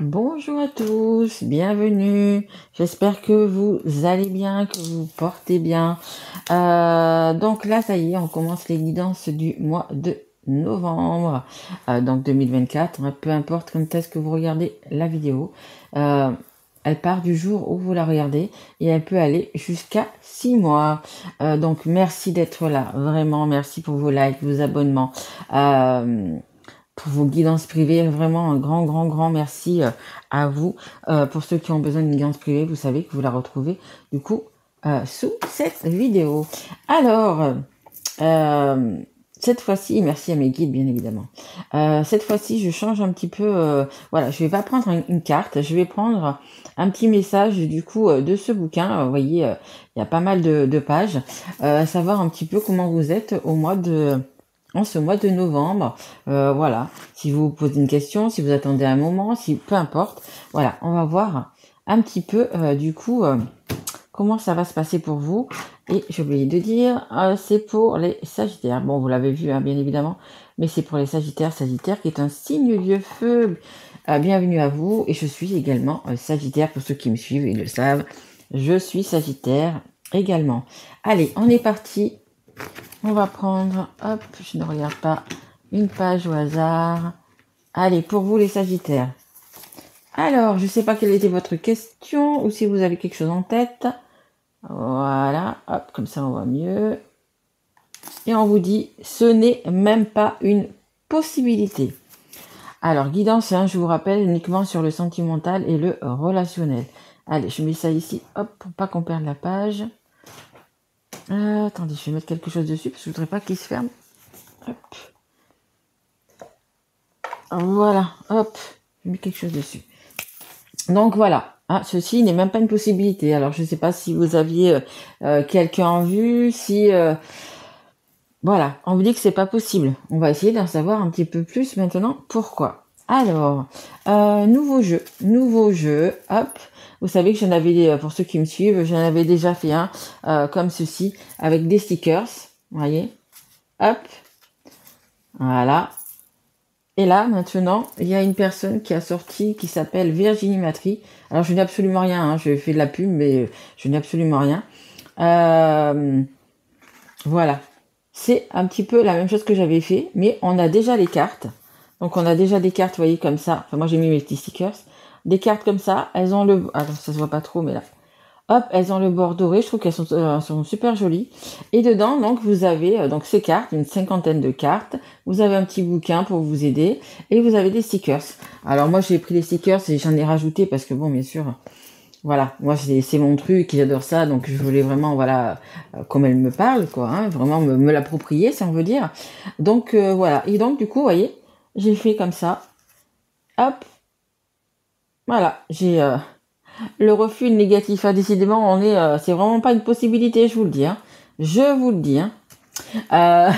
Bonjour à tous, bienvenue. J'espère que vous allez bien, que vous portez bien. Donc là, ça y est, on commence les guidances du mois de novembre, donc 2024. Peu importe quand est-ce que vous regardez la vidéo. Euh, Elle part du jour où vous la regardez et elle peut aller jusqu'à 6 mois. Donc merci d'être là, vraiment merci pour vos likes, vos abonnements. Pour vos guidances privées, vraiment un grand merci à vous. Pour ceux qui ont besoin d'une guidance privée, vous savez que vous la retrouvez du coup sous cette vidéo. Alors, euh, cette fois-ci, merci à mes guides bien évidemment. Cette fois-ci, je change un petit peu. Voilà, je vais pas prendre une carte, je vais prendre un petit message du coup de ce bouquin. Vous voyez, il y a pas mal de pages. Savoir un petit peu comment vous êtes en ce mois de novembre. Voilà, si vous posez une question, si vous attendez un moment, si peu importe. Voilà, on va voir un petit peu du coup comment ça va se passer pour vous. Et j'ai oublié de dire, c'est pour les Sagittaires. Bon, vous l'avez vu, hein, bien évidemment, mais c'est pour les Sagittaires. Sagittaire qui est un signe lieu feu. Bienvenue à vous. Et je suis également Sagittaire, pour ceux qui me suivent, ils le savent. Je suis Sagittaire également. Allez, on est parti. On va prendre, hop, je ne regarde pas, une page au hasard. Allez, pour vous les Sagittaires. Alors, je ne sais pas quelle était votre question ou si vous avez quelque chose en tête. Voilà, hop, comme ça on voit mieux. Et on vous dit, ce n'est même pas une possibilité. Alors, guidance, hein, je vous rappelle, uniquement sur le sentimental et le relationnel. Allez, je mets ça ici, hop, pour pas qu'on perde la page. Attendez, je vais mettre quelque chose dessus parce que je voudrais pas qu'il se ferme. Hop. Voilà, hop, je mets quelque chose dessus. Donc voilà, hein, ceci n'est même pas une possibilité. Alors je ne sais pas si vous aviez quelqu'un en vue, si voilà, on vous dit que c'est pas possible. On va essayer d'en savoir un petit peu plus maintenant. Pourquoi? Alors, nouveau jeu, hop. Vous savez que j'en avais, pour ceux qui me suivent, j'en avais déjà fait un comme ceci, avec des stickers, vous voyez, hop, voilà. Et là, maintenant, il y a une personne qui a sorti, qui s'appelle Virginie Matry. Alors, je n'ai absolument rien, hein, je fais de la pub, mais je n'ai absolument rien. Voilà. C'est un petit peu la même chose que j'avais fait, mais on a déjà les cartes. Donc, on a déjà des cartes, vous voyez, comme ça. Enfin, moi, j'ai mis mes petits stickers. Des cartes comme ça, elles ont le... Attends, ça se voit pas trop, mais là. Hop, elles ont le bord doré, je trouve qu'elles sont super jolies. Et dedans, donc, vous avez donc ces cartes, une cinquantaine de cartes. Vous avez un petit bouquin pour vous aider. Et vous avez des stickers. Alors moi, j'ai pris les stickers et j'en ai rajouté parce que bon, bien sûr, voilà, moi, c'est mon truc, j'adore ça. Donc je voulais vraiment, voilà, comme elle me parle, quoi. Hein, vraiment me l'approprier, si on veut dire. Donc voilà. Et donc, du coup, vous voyez, j'ai fait comme ça. Hop, voilà, j'ai... le refus négatif, décidément, c'est vraiment pas une possibilité, je vous le dis. Hein. Je vous le dis. Hein. Euh,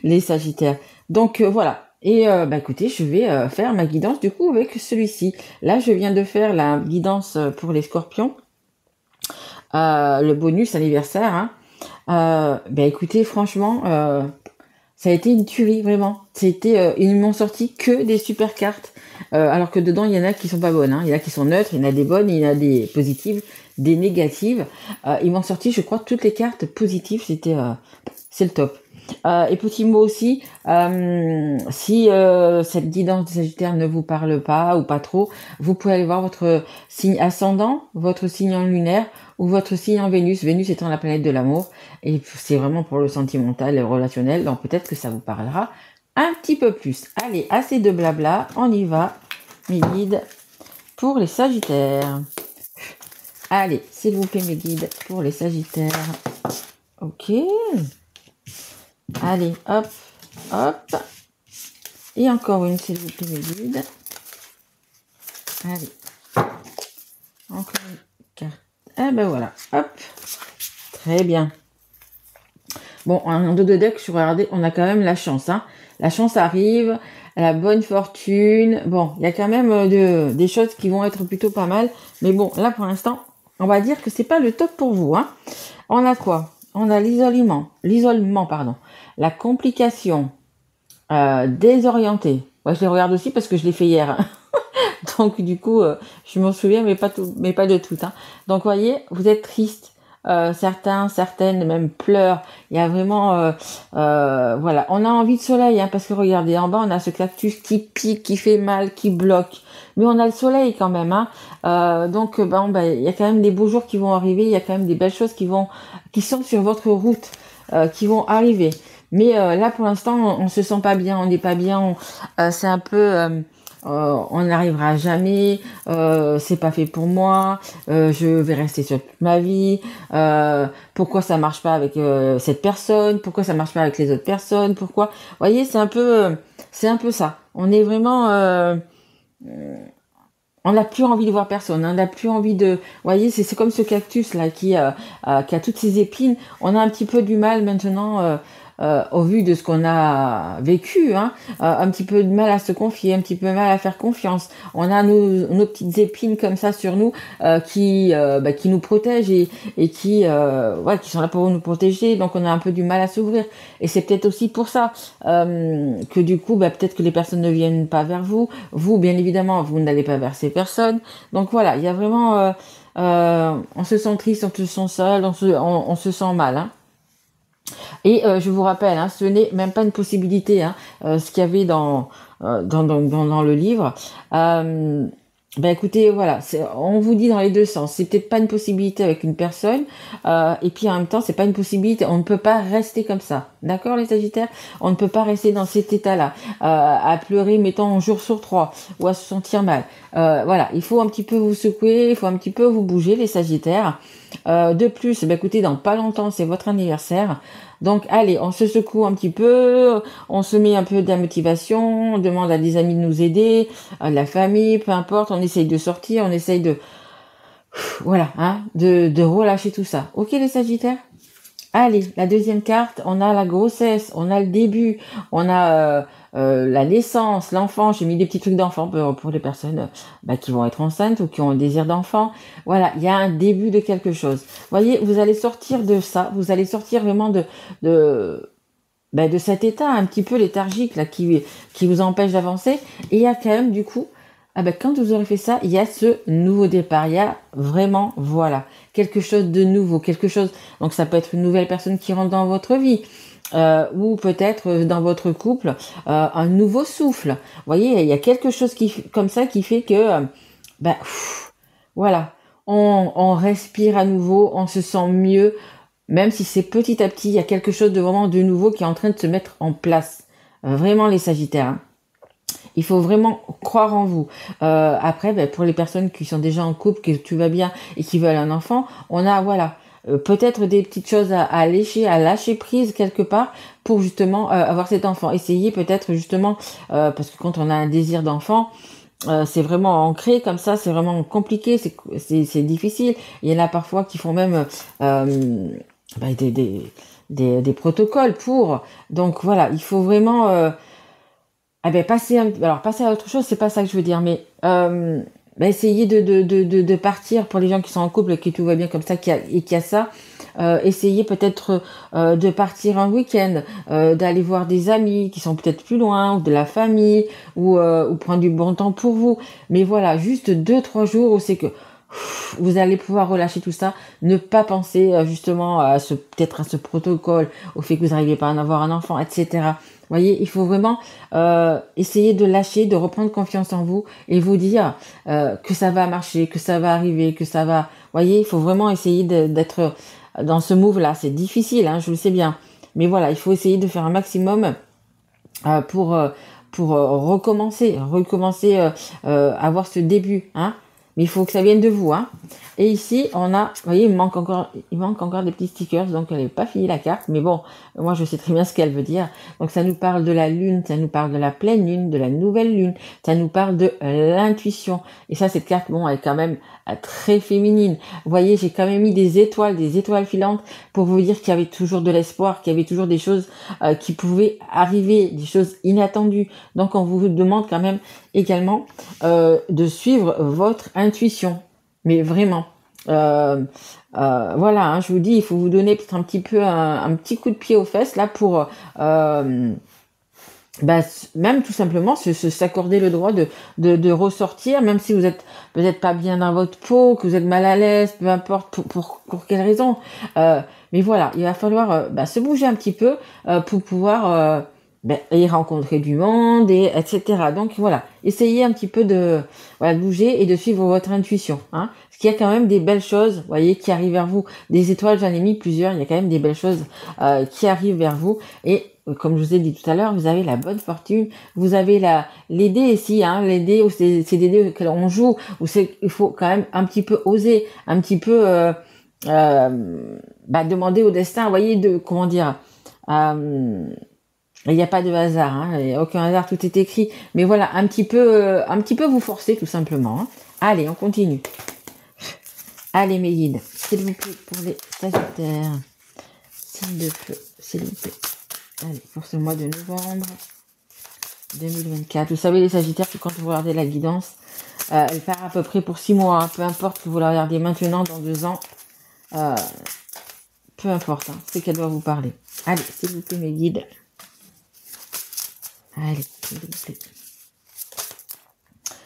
les Sagittaires. Donc voilà. Et bah écoutez, je vais faire ma guidance du coup avec celui-ci. Là, je viens de faire la guidance pour les Scorpions, le bonus anniversaire. Hein. Bah écoutez, franchement, ça a été une tuerie vraiment. Ils m'ont sorti que des super cartes, alors que dedans il y en a qui sont pas bonnes. Hein. Il y en a qui sont neutres, il y en a des bonnes, il y en a des positives, des négatives. Ils m'ont sorti, je crois, toutes les cartes positives. C'est le top. Et petit mot aussi, si cette guidance de Sagittaire ne vous parle pas ou pas trop, vous pouvez aller voir votre signe ascendant, votre signe en lunaire ou votre signe en Vénus. Vénus étant la planète de l'amour. Et c'est vraiment pour le sentimental et le relationnel. Donc peut-être que ça vous parlera un petit peu plus. Allez, assez de blabla. On y va, mes guides, pour les Sagittaires. Allez, s'il vous plaît, mes guides, pour les Sagittaires. Ok. Allez, hop, hop. Et encore une, s'il vous plaît, mes guides. Allez. Encore une carte. Eh ben voilà, hop. Très bien. Bon, en dos de deck, je regardais, on a quand même la chance. Hein. La chance arrive, la bonne fortune. Bon, il y a quand même des choses qui vont être plutôt pas mal. Mais bon, là, pour l'instant, on va dire que c'est pas le top pour vous. Hein. On a quoi? On a l'isolement, pardon. La complication, désorientée. Ouais, je les regarde aussi parce que je l'ai fait hier. Hein. Donc du coup, je m'en souviens, mais pas tout, mais pas de tout. Hein. Donc voyez, vous êtes triste. Certains, certaines même pleurent. Il y a vraiment, voilà, on a envie de soleil, hein, parce que regardez, en bas, on a ce cactus qui pique, qui fait mal, qui bloque. Mais on a le soleil quand même, hein. Donc, bon, il y a quand même des beaux jours qui vont arriver. Il y a quand même des belles choses qui sont sur votre route, qui vont arriver. Mais là, pour l'instant, on se sent pas bien, on n'est pas bien. C'est un peu, on n'arrivera jamais. C'est pas fait pour moi. Je vais rester sur toute ma vie. Pourquoi ça marche pas avec cette personne? Pourquoi ça marche pas avec les autres personnes? Pourquoi? Vous voyez, c'est un peu ça. On est vraiment on n'a plus envie de voir personne, hein, on n'a plus envie de... Vous voyez, c'est comme ce cactus là qui a toutes ses épines. On a un petit peu du mal maintenant, au vu de ce qu'on a vécu, hein, un petit peu de mal à se confier, un petit peu de mal à faire confiance. On a nos petites épines comme ça sur nous qui nous protègent et qui sont là pour nous protéger. Donc on a un peu du mal à s'ouvrir. Et c'est peut-être aussi pour ça que du coup, peut-être que les personnes ne viennent pas vers vous. Vous, bien évidemment, vous n'allez pas vers ces personnes. Donc voilà, il y a vraiment... on se sent triste, on se sent seul, on se sent mal. Hein. Et je vous rappelle, hein, ce n'est même pas une possibilité, hein, ce qu'il y avait dans le livre. Écoutez, voilà, on vous dit dans les deux sens. C'est peut-être pas une possibilité avec une personne, et puis en même temps, c'est pas une possibilité. On ne peut pas rester comme ça, d'accord, les Sagittaires. On ne peut pas rester dans cet état-là, à pleurer, mettons un jour sur 3, ou à se sentir mal. Voilà, il faut un petit peu vous secouer, il faut un petit peu vous bouger, les Sagittaires. De plus, écoutez, dans pas longtemps, c'est votre anniversaire. Donc, allez, on se secoue un petit peu, on se met un peu de la motivation, on demande à des amis de nous aider, à la famille, peu importe, on essaye de sortir, on essaye voilà, hein, de relâcher tout ça. Ok, les Sagittaires? Allez, la deuxième carte, on a la grossesse, on a le début, on a la naissance, l'enfant. J'ai mis des petits trucs d'enfant pour les personnes qui vont être enceintes ou qui ont un désir d'enfant. Voilà, il y a un début de quelque chose. Vous voyez, vous allez sortir de ça, vous allez sortir vraiment de cet état un petit peu léthargique là qui vous empêche d'avancer. Et il y a quand même du coup, quand vous aurez fait ça, il y a ce nouveau départ. Il y a vraiment, voilà, quelque chose de nouveau, quelque chose. Donc ça peut être une nouvelle personne qui rentre dans votre vie. Ou peut-être dans votre couple, un nouveau souffle. Vous voyez, il y a quelque chose comme ça qui fait que, voilà, on respire à nouveau, on se sent mieux, même si c'est petit à petit, il y a quelque chose de vraiment de nouveau qui est en train de se mettre en place. Vraiment les Sagittaires. Hein. Il faut vraiment croire en vous. Après, pour les personnes qui sont déjà en couple, que tout va bien et qui veulent un enfant, on a, voilà, peut-être des petites choses à lâcher prise quelque part pour justement avoir cet enfant. Essayez peut-être justement, parce que quand on a un désir d'enfant, c'est vraiment ancré comme ça, c'est vraiment compliqué, c'est difficile. Il y en a parfois qui font même des protocoles pour. Donc voilà, il faut vraiment... passer à autre chose, c'est pas ça que je veux dire, mais essayez de partir pour les gens qui sont en couple et qui tout va bien comme ça, et qui a ça. Essayez peut-être de partir un week-end, d'aller voir des amis qui sont peut-être plus loin, ou de la famille, ou prendre du bon temps pour vous. Mais voilà, juste 2-3 jours où c'est que vous allez pouvoir relâcher tout ça, ne pas penser justement peut-être à ce protocole, au fait que vous n'arrivez pas à en avoir un enfant, etc. Vous voyez, il faut vraiment essayer de lâcher, de reprendre confiance en vous et vous dire que ça va marcher, que ça va arriver, que ça va... Vous voyez, il faut vraiment essayer d'être dans ce move-là. C'est difficile, hein, je le sais bien. Mais voilà, il faut essayer de faire un maximum pour recommencer, avoir ce début, hein. Mais il faut que ça vienne de vous, hein. Et ici, on a, vous voyez, il manque encore des petits stickers, donc elle n'est pas finie la carte, mais bon, moi je sais très bien ce qu'elle veut dire. Donc ça nous parle de la lune, ça nous parle de la pleine lune, de la nouvelle lune, ça nous parle de l'intuition. Et ça, cette carte, bon, elle est quand même très féminine. Vous voyez, j'ai quand même mis des étoiles filantes pour vous dire qu'il y avait toujours de l'espoir, qu'il y avait toujours des choses qui pouvaient arriver, des choses inattendues. Donc on vous demande quand même également de suivre votre intuition. Mais vraiment, voilà, hein, je vous dis, il faut vous donner peut-être un petit peu un petit coup de pied aux fesses là pour bah, même tout simplement s'accorder le droit de ressortir, même si vous êtes peut-être pas bien dans votre peau, que vous êtes mal à l'aise, peu importe pour quelle raison. Mais voilà, il va falloir se bouger un petit peu pour pouvoir y rencontrer du monde, et etc. Donc voilà, essayez un petit peu de bouger et de suivre votre intuition. Hein, parce qu'il y a quand même des belles choses, vous voyez, qui arrivent vers vous. Des étoiles, j'en ai mis plusieurs, il y a quand même des belles choses qui arrivent vers vous. Et comme je vous ai dit tout à l'heure, vous avez la bonne fortune, vous avez les dés ici, hein, les dés, c'est des dés auxquels on joue, où il faut quand même un petit peu oser, un petit peu demander au destin, vous voyez, comment dire, il n'y a pas de hasard, hein, il n'y a aucun hasard, tout est écrit, mais voilà, un petit peu vous forcer tout simplement. Hein. Allez, on continue. Allez mes guides, s'il vous plaît, pour les Sagittaires, signe de feu, s'il vous plaît. Allez, pour ce mois de novembre 2024. Vous savez, les Sagittaires, que quand vous regardez la guidance, elle part à peu près pour 6 mois. Hein, peu importe que vous la regardez maintenant, dans 2 ans. Peu importe, hein, c'est qu'elle doit vous parler. Allez, s'il vous plaît, mes guides. Allez, s'il vous plaît.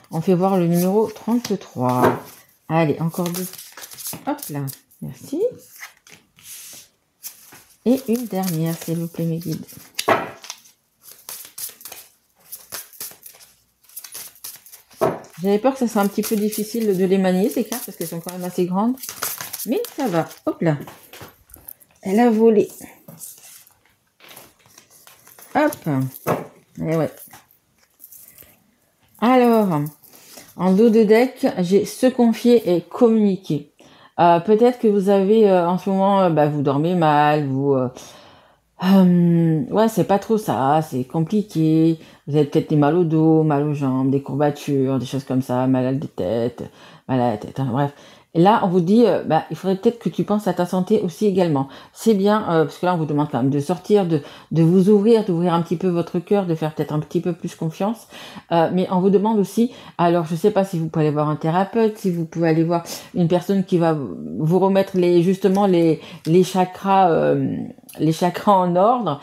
On fait voir le numéro 33. Allez, encore 2. Hop là, merci. Et une dernière, s'il vous plaît, mes guides. J'avais peur que ça soit un petit peu difficile de les manier, ces cartes, parce qu'elles sont quand même assez grandes. Mais ça va. Hop là. Elle a volé. Hop. Et ouais. Alors, en dos de deck, j'ai se confier et communiquer. Peut-être que vous avez en ce moment, vous dormez mal, ouais, c'est pas trop ça, c'est compliqué. Vous avez peut-être des mal au dos, mal aux jambes, des courbatures, des choses comme ça, mal à la tête, hein, bref. Et là, on vous dit, il faudrait peut-être que tu penses à ta santé aussi également. C'est bien, parce que là, on vous demande quand même de sortir, de vous ouvrir, d'ouvrir un petit peu votre cœur, de faire peut-être un petit peu plus confiance. Mais on vous demande aussi, alors je sais pas si vous pouvez aller voir un thérapeute, si vous pouvez aller voir une personne qui va vous remettre les chakras, les chakras en ordre.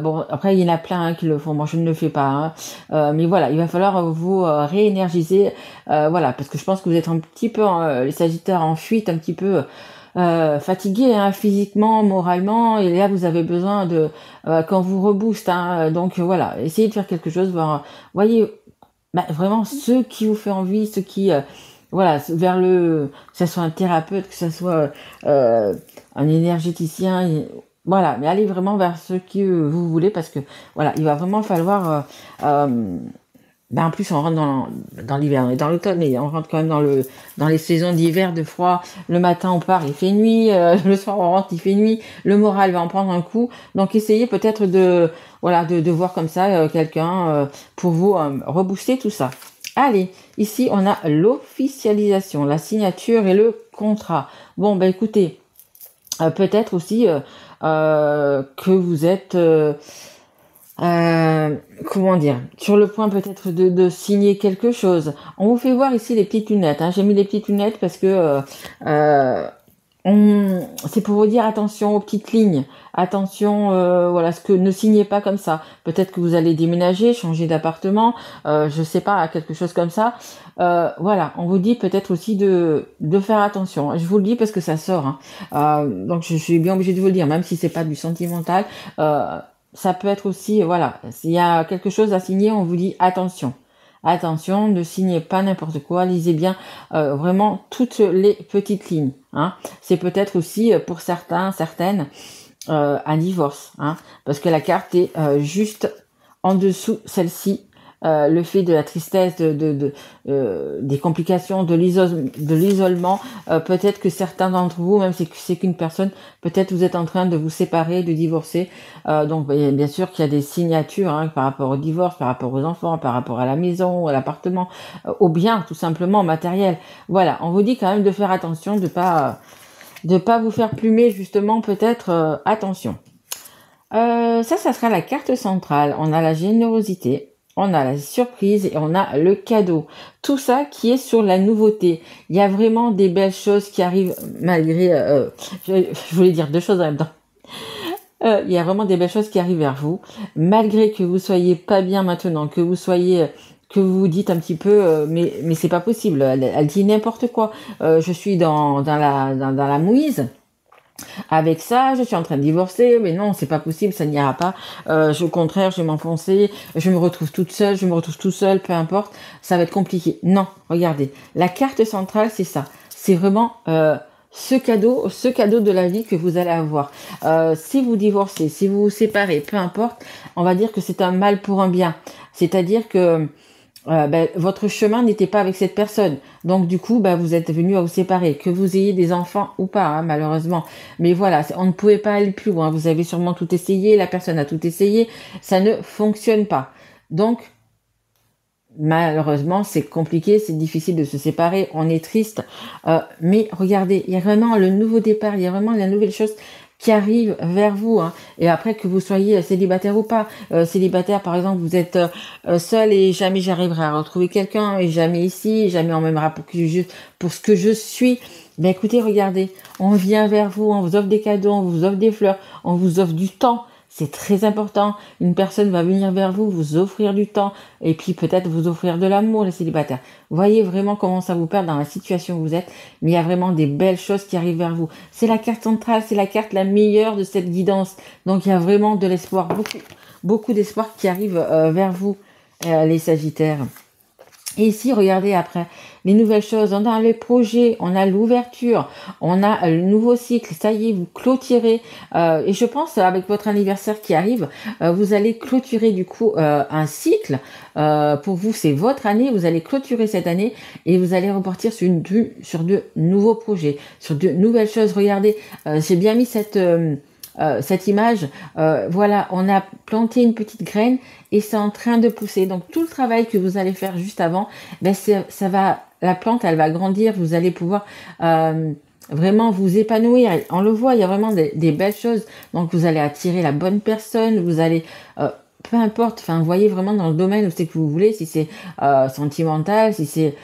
Bon, après, il y en a plein hein, qui le font. Moi, je ne le fais pas. Hein. Mais voilà, il va falloir vous réénergiser. Voilà, parce que je pense que vous êtes un petit peu, les Sagittaires, en fuite, un petit peu fatigués hein, physiquement, moralement. Et là, vous avez besoin de qu'on vous rebooste. Hein, donc voilà, essayez de faire quelque chose. Voyez, vraiment ce qui vous fait envie, ce qui voilà, vers que ce soit un thérapeute, que ce soit un énergéticien, voilà, mais allez vraiment vers ce que vous voulez parce que voilà, il va vraiment falloir. En plus, on rentre dans l'hiver, et dans l'automne, et on rentre quand même dans les saisons d'hiver, de froid. Le matin, on part, il fait nuit. Le soir, on rentre, il fait nuit. Le moral va en prendre un coup. Donc, essayez peut-être de voir comme ça quelqu'un pour vous rebooster tout ça. Allez, ici, on a l'officialisation, la signature et le contrat. Bon, écoutez, peut-être aussi que vous êtes... comment dire, sur le point peut-être de signer quelque chose. On vous fait voir ici les petites lunettes. Hein. J'ai mis les petites lunettes parce que c'est pour vous dire attention aux petites lignes. Attention, voilà, ne signez pas comme ça. Peut-être que vous allez déménager, changer d'appartement, je sais pas, quelque chose comme ça. Voilà, on vous dit peut-être aussi de faire attention. Je vous le dis parce que ça sort. Hein. Donc je suis bien obligée de vous le dire, même si c'est pas du sentimental. Ça peut être aussi, voilà, s'il y a quelque chose à signer, on vous dit attention. Attention, ne signez pas n'importe quoi, lisez bien vraiment toutes les petites lignes. Hein. C'est peut-être aussi pour certaines, un divorce. Hein, parce que la carte est juste en dessous, celle-ci. Le fait de la tristesse, des complications, de l'isolement, peut-être que certains d'entre vous, même si c'est qu'une personne, peut-être vous êtes en train de vous séparer, de divorcer. Donc bien sûr qu'il y a des signatures hein, par rapport au divorce, par rapport aux enfants, par rapport à la maison, à l'appartement, au bien tout simplement matériel. Voilà, on vous dit quand même de faire attention, de pas vous faire plumer justement peut-être. Attention. Ça sera la carte centrale. On a la générosité. On a la surprise et on a le cadeau. Tout ça qui est sur la nouveauté. Il y a vraiment des belles choses qui arrivent malgré... je voulais dire deux choses en même temps. Il y a vraiment des belles choses qui arrivent vers vous, malgré que vous soyez pas bien maintenant, que vous soyez, que vous vous dites un petit peu, mais c'est pas possible. Elle dit n'importe quoi. Je suis dans la mouise. Avec ça, je suis en train de divorcer, mais non, c'est pas possible, ça n'ira pas. Au contraire, je vais m'enfoncer, je me retrouve toute seule, je me retrouve tout seul, peu importe, ça va être compliqué. Non, regardez, la carte centrale, c'est ça. C'est vraiment ce cadeau de la vie que vous allez avoir. Si vous divorcez, si vous vous séparez, peu importe, on va dire que c'est un mal pour un bien. C'est-à-dire que votre chemin n'était pas avec cette personne. Donc du coup, vous êtes venu à vous séparer, que vous ayez des enfants ou pas, hein, malheureusement. Mais voilà, on ne pouvait pas aller plus loin. Vous avez sûrement tout essayé, la personne a tout essayé, ça ne fonctionne pas. Donc malheureusement, c'est compliqué, c'est difficile de se séparer, on est triste. Mais regardez, il y a vraiment le nouveau départ, il y a vraiment la nouvelle chose qui arrive vers vous. Hein. Et après, que vous soyez célibataire ou pas. Célibataire, par exemple, vous êtes seul et jamais j'arriverai à retrouver quelqu'un, et jamais ici, jamais on m'aimera pour ce que je suis. Ben écoutez, regardez, on vient vers vous, on vous offre des cadeaux, on vous offre des fleurs, on vous offre du temps. C'est très important. Une personne va venir vers vous, vous offrir du temps et puis peut-être vous offrir de l'amour, les célibataires. Voyez vraiment comment ça vous perd dans la situation où vous êtes, mais il y a vraiment des belles choses qui arrivent vers vous. C'est la carte centrale, c'est la carte la meilleure de cette guidance. Donc il y a vraiment de l'espoir, beaucoup d'espoir qui arrive vers vous, les Sagittaires. Et ici, regardez après, les nouvelles choses, on a les projets, on a l'ouverture, on a le nouveau cycle, ça y est, vous clôturez, et je pense avec votre anniversaire qui arrive, vous allez clôturer du coup un cycle, pour vous c'est votre année, vous allez clôturer cette année et vous allez repartir sur de nouveaux projets, sur de nouvelles choses. Regardez, j'ai bien mis cette image, voilà, on a planté une petite graine et c'est en train de pousser. Donc tout le travail que vous allez faire juste avant, la plante, elle va grandir, vous allez pouvoir vraiment vous épanouir. On le voit, il y a vraiment des belles choses. Donc vous allez attirer la bonne personne, vous allez peu importe, enfin, vous voyez vraiment dans le domaine où c'est que vous voulez, si c'est sentimental, si c'est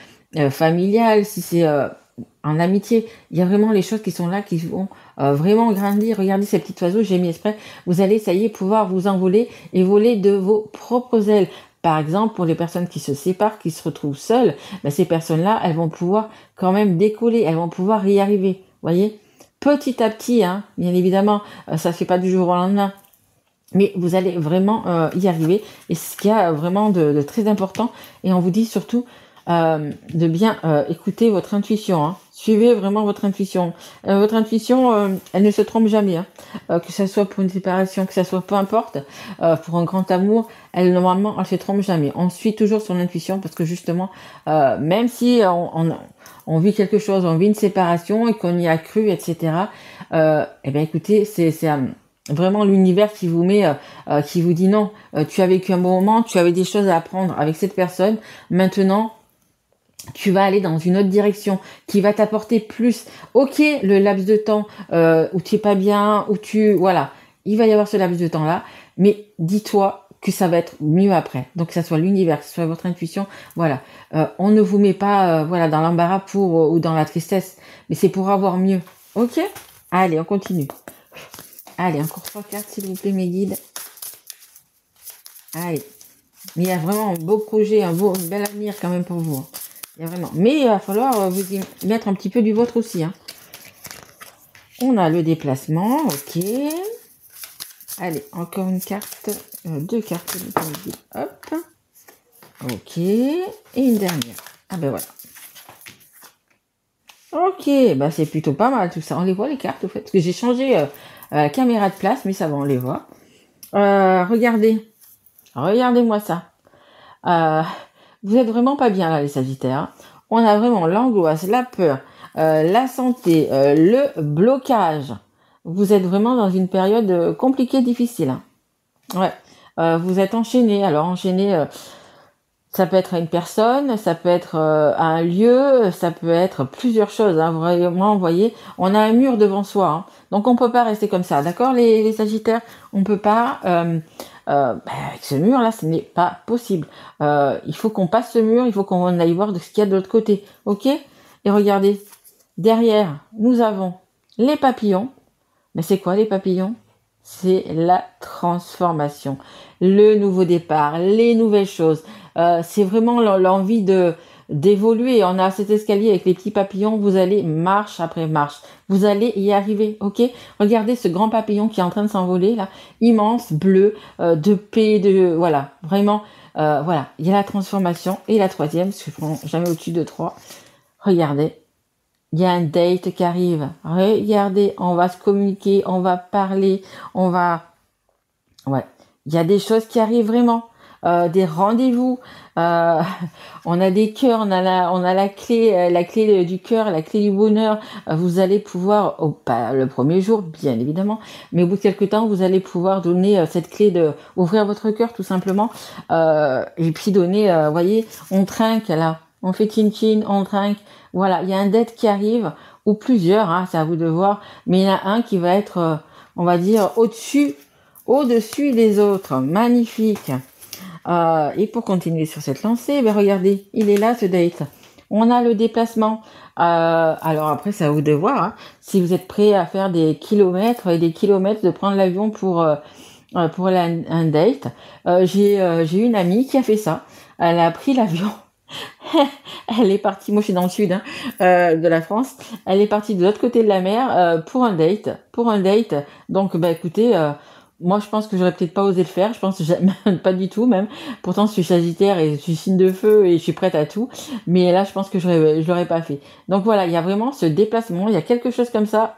familial, si c'est en amitié, il y a vraiment les choses qui sont là, qui vont vraiment grandir. Regardez ces petits oiseaux, j'ai mis exprès. Vous allez, ça y est, pouvoir vous envoler et voler de vos propres ailes. Par exemple, pour les personnes qui se séparent, qui se retrouvent seules, ces personnes-là, elles vont pouvoir quand même décoller, elles vont pouvoir y arriver. Voyez, petit à petit, hein, bien évidemment, ça ne fait pas du jour au lendemain. Mais vous allez vraiment y arriver. Et c'est ce qu'il y a vraiment de très important. Et on vous dit surtout de bien écouter votre intuition. Hein. Suivez vraiment votre intuition. Votre intuition, elle ne se trompe jamais. Hein. Que ça soit pour une séparation, que ça soit peu importe, pour un grand amour, normalement, elle se trompe jamais. On suit toujours son intuition parce que justement, même si on vit quelque chose, on vit une séparation et qu'on y a cru, etc. Écoutez, c'est vraiment l'univers qui vous met, qui vous dit non, tu as vécu un bon moment, tu avais des choses à apprendre avec cette personne, maintenant tu vas aller dans une autre direction qui va t'apporter plus. Ok, le laps de temps où tu es pas bien, voilà, il va y avoir ce laps de temps là, mais dis-toi que ça va être mieux après. Donc que ça soit l'univers, que ce soit votre intuition, voilà. On ne vous met pas voilà dans l'embarras ou dans la tristesse, mais c'est pour avoir mieux. Ok, allez, on continue. Allez, encore 3 cartes, s'il vous plaît, mes guides. Allez. Mais il y a vraiment un beau projet, un bel avenir quand même pour vous. Il y a vraiment. Mais il va falloir vous y mettre un petit peu du vôtre aussi. Hein. On a le déplacement, ok. Allez, encore une carte, 2 cartes. Hop. Ok. Et une dernière. Ah ben voilà. Ok, c'est plutôt pas mal tout ça. On les voit les cartes, au fait. Parce que j'ai changé la caméra de place, mais ça va, on les voit. Regardez-moi ça. Vous êtes vraiment pas bien là, les Sagittaires. On a vraiment l'angoisse, la peur, la santé, le blocage. Vous êtes vraiment dans une période compliquée, difficile. Hein. Ouais. Vous êtes enchaîné. Alors enchaîné, ça peut être à une personne, ça peut être à un lieu, ça peut être plusieurs choses. Hein. Vraiment, vous voyez, on a un mur devant soi. Hein. Donc on peut pas rester comme ça, d'accord, les Sagittaires. On peut pas. Avec ce mur là, ce n'est pas possible. Il faut qu'on passe ce mur, il faut qu'on aille voir de ce qu'il y a de l'autre côté, ok? Et regardez, derrière, nous avons les papillons. Mais c'est quoi les papillons? c'est la transformation, le nouveau départ, les nouvelles choses. C'est vraiment l'envie de d'évoluer. On a cet escalier avec les petits papillons, vous allez marche après marche. Vous allez y arriver, ok? Regardez ce grand papillon qui est en train de s'envoler là, immense, bleu, de paix, de voilà, vraiment, voilà. Il y a la transformation et la troisième, parce que je prends jamais au-dessus de 3. Regardez, il y a un date qui arrive. Regardez, on va se communiquer, on va parler, on va... Ouais, il y a des choses qui arrivent vraiment. Des rendez-vous. Euh, on a des cœurs, on a la clé du cœur, la clé du bonheur. Vous allez pouvoir, pas le premier jour, bien évidemment, mais au bout de quelques temps, vous allez pouvoir donner cette clé de ouvrir votre cœur tout simplement. Et puis donner, voyez, on trinque là, on fait chin-chin, on trinque. Voilà, il y a un date qui arrive, ou plusieurs, hein, c'est à vous de voir, mais il y en a un qui va être, on va dire, au-dessus des autres. Magnifique. Et pour continuer sur cette lancée, ben regardez, il est là ce date. On a le déplacement. Alors après, c'est à vous de voir. Hein, si vous êtes prêt à faire des kilomètres et des kilomètres de prendre l'avion pour un date. J'ai une amie qui a fait ça. Elle a pris l'avion. Elle est partie, moi je suis dans le sud hein, de la France, elle est partie de l'autre côté de la mer pour un date, donc bah écoutez, moi je pense que j'aurais peut-être pas osé le faire, je pense que pas du tout même, pourtant je suis Sagittaire et je suis signe de feu et je suis prête à tout, mais là je pense que je l'aurais pas fait. Donc voilà, il y a vraiment ce déplacement, il y a quelque chose comme ça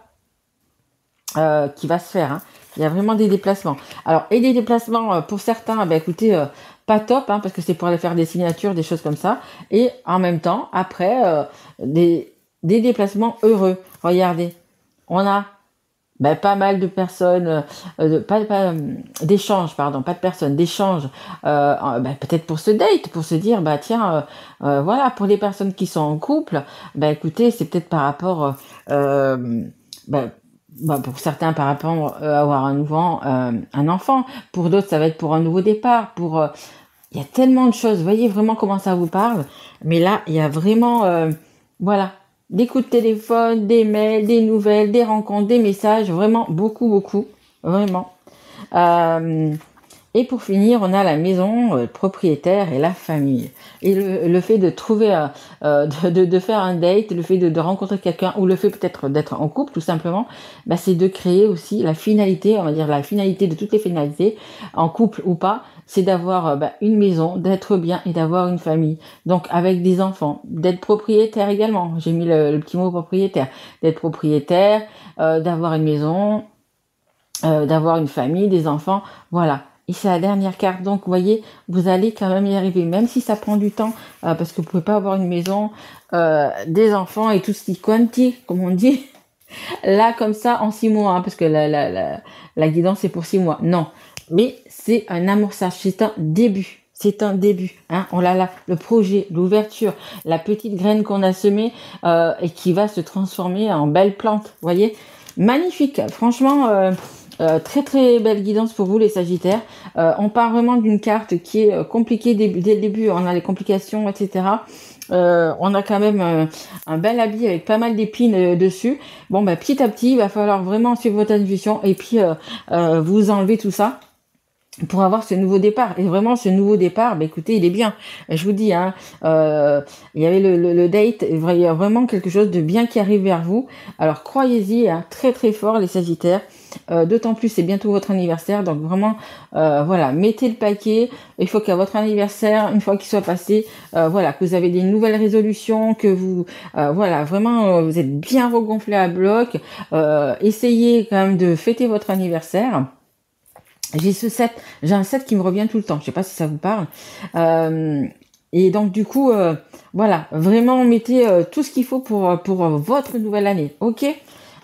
qui va se faire, hein. Il y a vraiment des déplacements. Alors, et des déplacements pour certains, ben écoutez, pas top, hein, parce que c'est pour aller faire des signatures, des choses comme ça. Et en même temps, après, des déplacements heureux. Regardez, on a ben, pas mal de personnes, d'échanges, pardon, pas de personnes, d'échanges, ben, peut-être pour ce date, pour se dire, bah tiens, voilà, pour les personnes qui sont en couple, ben écoutez, c'est peut-être par rapport, ben, bah, pour certains par rapport à avoir un enfant, pour d'autres ça va être pour un nouveau départ, il y a tellement de choses, voyez vraiment comment ça vous parle, mais là il y a vraiment voilà, des coups de téléphone, des mails, des nouvelles, des rencontres, des messages, vraiment beaucoup, vraiment. Euh, et pour finir, on a la maison, le propriétaire et la famille. Et le fait de trouver, de faire un date, le fait de rencontrer quelqu'un, ou le fait peut-être d'être en couple tout simplement, bah, c'est de créer aussi la finalité, on va dire la finalité de toutes les finalités, en couple ou pas, c'est d'avoir bah, une maison, d'être bien et d'avoir une famille. Donc avec des enfants, d'être propriétaire également. J'ai mis le petit mot propriétaire, d'être propriétaire, d'avoir une maison, d'avoir une famille, des enfants, voilà. Et c'est la dernière carte, donc vous voyez, vous allez quand même y arriver, même si ça prend du temps, parce que vous pouvez pas avoir une maison, des enfants et tout ce qui quanti, comme on dit, là comme ça en 6 mois, hein, parce que la guidance c'est pour 6 mois, non. Mais c'est un amorçage, c'est un début. C'est un début, hein. On l'a là, le projet, l'ouverture, la petite graine qu'on a semée et qui va se transformer en belle plante, vous voyez. Magnifique, franchement, très belle guidance pour vous les Sagittaires. On part vraiment d'une carte qui est compliquée dès le début, on a les complications, etc. On a quand même un bel habit avec pas mal d'épines dessus. Bon, bah, petit à petit, il va falloir vraiment suivre votre intuition et puis vous enlever tout ça pour avoir ce nouveau départ. Et vraiment, ce nouveau départ, bah, écoutez, il est bien. Je vous dis, hein, il y avait le date, il y a vraiment quelque chose de bien qui arrive vers vous. Alors, croyez-y, hein, très fort, les Sagittaires. D'autant plus, c'est bientôt votre anniversaire. Donc, vraiment, voilà, mettez le paquet. Il faut qu'à votre anniversaire, une fois qu'il soit passé, voilà, que vous avez des nouvelles résolutions, que vous, voilà, vraiment, vous êtes bien regonflé à bloc. Essayez quand même de fêter votre anniversaire. J'ai un 7 qui me revient tout le temps. Je sais pas si ça vous parle. Et donc du coup, voilà, vraiment mettez tout ce qu'il faut pour votre nouvelle année. Ok?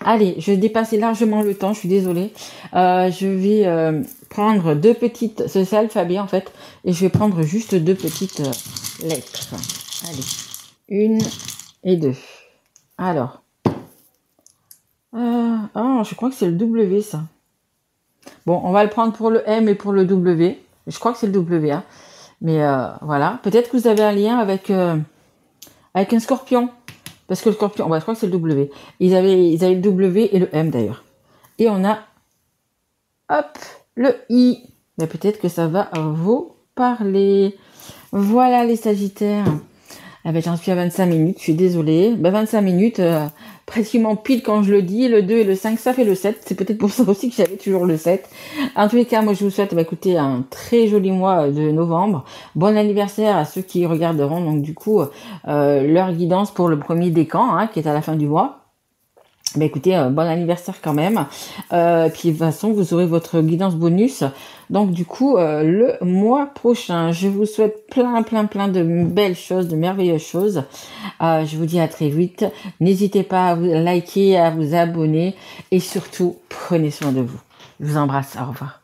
Allez, je dépassais largement le temps. Je suis désolée. Je vais prendre deux petites. C'est l'alphabet en fait, et je vais prendre juste deux petites lettres. Allez, une et deux. Alors, je crois que c'est le W ça. Bon, on va le prendre pour le M et pour le W. Je crois que c'est le W, hein. Mais voilà. Peut-être que vous avez un lien avec un scorpion. Parce que le scorpion, je crois que c'est le W. Ils avaient le W et le M d'ailleurs. Et on a hop, le I. Mais peut-être que ça va vous parler. Voilà les Sagittaires. Ah ben, j'en suis à 25 minutes, je suis désolée. 25 minutes, pratiquement pile quand je le dis. Le 2 et le 5, ça fait le 7. C'est peut-être pour ça aussi que j'avais toujours le 7. En tous les cas, moi je vous souhaite écoutez, un très joli mois de novembre. Bon anniversaire à ceux qui regarderont. Donc du coup, leur guidance pour le premier décan, qui est à la fin du mois. Écoutez, bon anniversaire quand même. Puis de toute façon, vous aurez votre guidance bonus. Donc du coup, le mois prochain, je vous souhaite plein de belles choses, de merveilleuses choses. Je vous dis à très vite. N'hésitez pas à vous liker, à vous abonner et surtout, prenez soin de vous. Je vous embrasse. Au revoir.